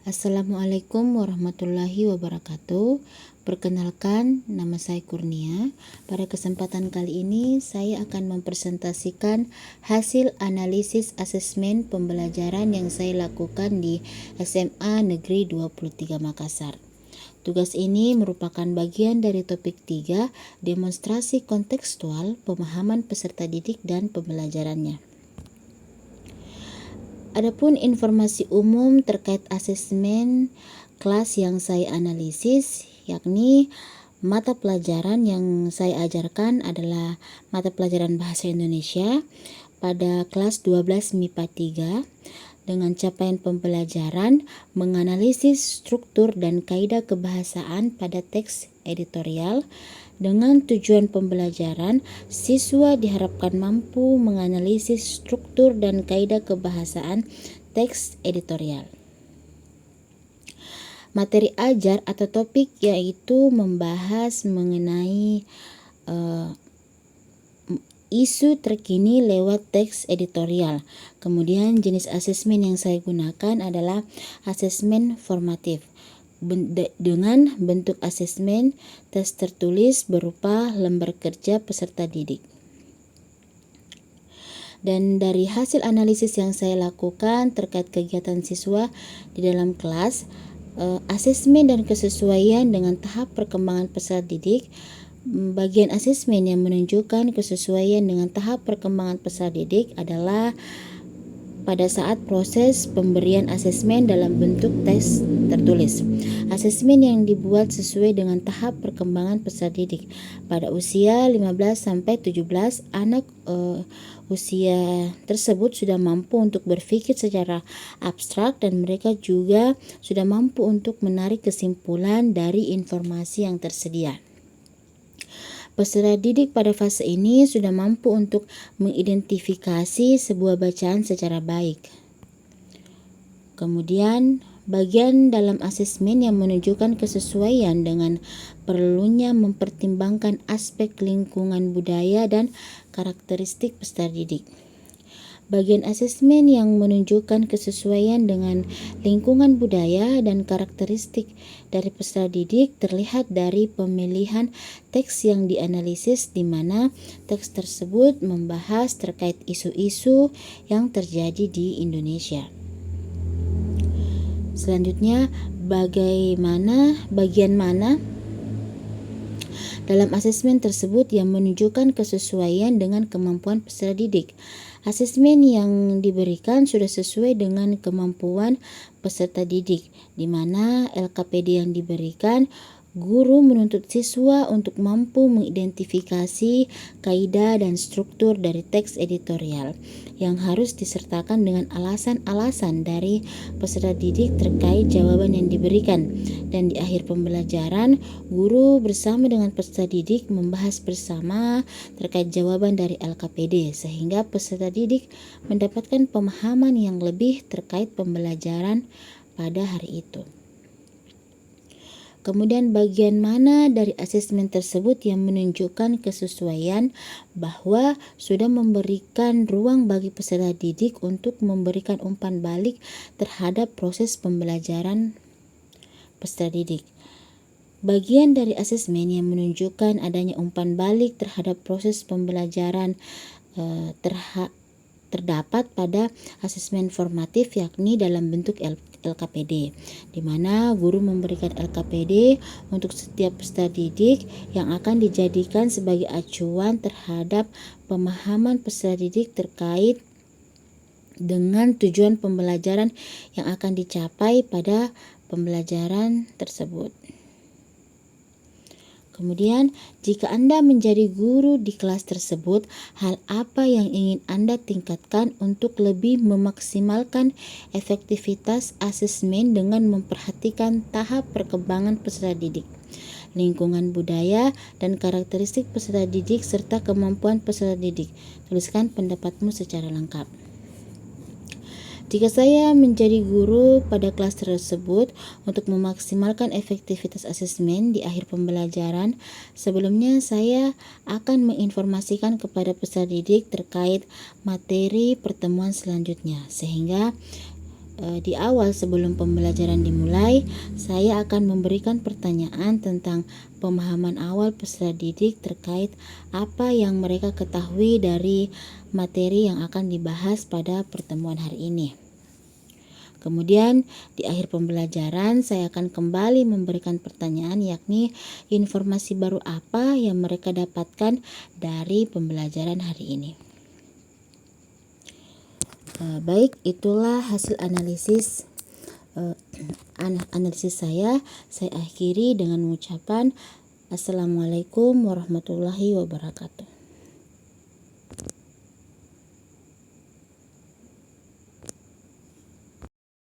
Assalamualaikum warahmatullahi wabarakatuh. Perkenalkan, nama saya Kurnia. Pada kesempatan kali ini, saya akan mempresentasikan hasil analisis asesmen pembelajaran yang saya lakukan di SMA Negeri 23 Makassar. Tugas ini merupakan bagian dari topik 3, demonstrasi kontekstual, pemahaman peserta didik dan pembelajarannya. Adapun informasi umum terkait asesmen kelas yang saya analisis, yakni mata pelajaran yang saya ajarkan adalah mata pelajaran Bahasa Indonesia pada kelas 12 MIPA 3 dengan capaian pembelajaran menganalisis struktur dan kaidah kebahasaan pada teks editorial. Dengan tujuan pembelajaran, siswa diharapkan mampu menganalisis struktur dan kaidah kebahasaan teks editorial. Materi ajar atau topik yaitu membahas mengenai isu terkini lewat teks editorial. Kemudian jenis asesmen yang saya gunakan adalah asesmen formatif dengan bentuk asesmen tes tertulis berupa lembar kerja peserta didik. Dan dari hasil analisis yang saya lakukan terkait kegiatan siswa di dalam kelas, asesmen dan kesesuaian dengan tahap perkembangan peserta didik. Bagian asesmen yang menunjukkan kesesuaian dengan tahap perkembangan peserta didik adalah pada saat proses pemberian asesmen dalam bentuk tes tertulis. Asesmen yang dibuat sesuai dengan tahap perkembangan peserta didik. Pada usia 15-17, anak usia tersebut sudah mampu untuk berpikir secara abstrak dan mereka juga sudah mampu untuk menarik kesimpulan dari informasi yang tersedia. Peserta didik pada fase ini sudah mampu untuk mengidentifikasi sebuah bacaan secara baik. Kemudian, bagian dalam asesmen yang menunjukkan kesesuaian dengan perlunya mempertimbangkan aspek lingkungan budaya dan karakteristik peserta didik. Bagian asesmen yang menunjukkan kesesuaian dengan lingkungan budaya dan karakteristik dari peserta didik terlihat dari pemilihan teks yang dianalisis, di mana teks tersebut membahas terkait isu-isu yang terjadi di Indonesia. Selanjutnya, bagian mana dalam asesmen tersebut yang menunjukkan kesesuaian dengan kemampuan peserta didik. Asesmen yang diberikan sudah sesuai dengan kemampuan peserta didik, di mana LKPD yang diberikan, guru menuntut siswa untuk mampu mengidentifikasi kaidah dan struktur dari teks editorial yang harus disertakan dengan alasan-alasan dari peserta didik terkait jawaban yang diberikan. Dan di akhir pembelajaran, guru bersama dengan peserta didik membahas bersama terkait jawaban dari LKPD sehingga peserta didik mendapatkan pemahaman yang lebih terkait pembelajaran pada hari itu. Kemudian bagian mana dari asesmen tersebut yang menunjukkan kesesuaian bahwa sudah memberikan ruang bagi peserta didik untuk memberikan umpan balik terhadap proses pembelajaran peserta didik. Bagian dari asesmen yang menunjukkan adanya umpan balik terhadap proses pembelajaran terdapat pada asesmen formatif, yakni dalam bentuk LKPD, di mana guru memberikan LKPD untuk setiap peserta didik yang akan dijadikan sebagai acuan terhadap pemahaman peserta didik terkait dengan tujuan pembelajaran yang akan dicapai pada pembelajaran tersebut. Kemudian, jika Anda menjadi guru di kelas tersebut, hal apa yang ingin Anda tingkatkan untuk lebih memaksimalkan efektivitas asesmen dengan memperhatikan tahap perkembangan peserta didik, lingkungan budaya, dan karakteristik peserta didik serta kemampuan peserta didik? Tuliskan pendapatmu secara lengkap. Jika saya menjadi guru pada kelas tersebut untuk memaksimalkan efektivitas asesmen di akhir pembelajaran, sebelumnya saya akan menginformasikan kepada peserta didik terkait materi pertemuan selanjutnya, sehingga Di awal sebelum pembelajaran dimulai, saya akan memberikan pertanyaan tentang pemahaman awal peserta didik terkait apa yang mereka ketahui dari materi yang akan dibahas pada pertemuan hari ini. Kemudian di akhir pembelajaran saya akan kembali memberikan pertanyaan, yakni informasi baru apa yang mereka dapatkan dari pembelajaran hari ini. Baik, itulah hasil analisis saya. Saya akhiri dengan mengucapkan Assalamualaikum warahmatullahi wabarakatuh.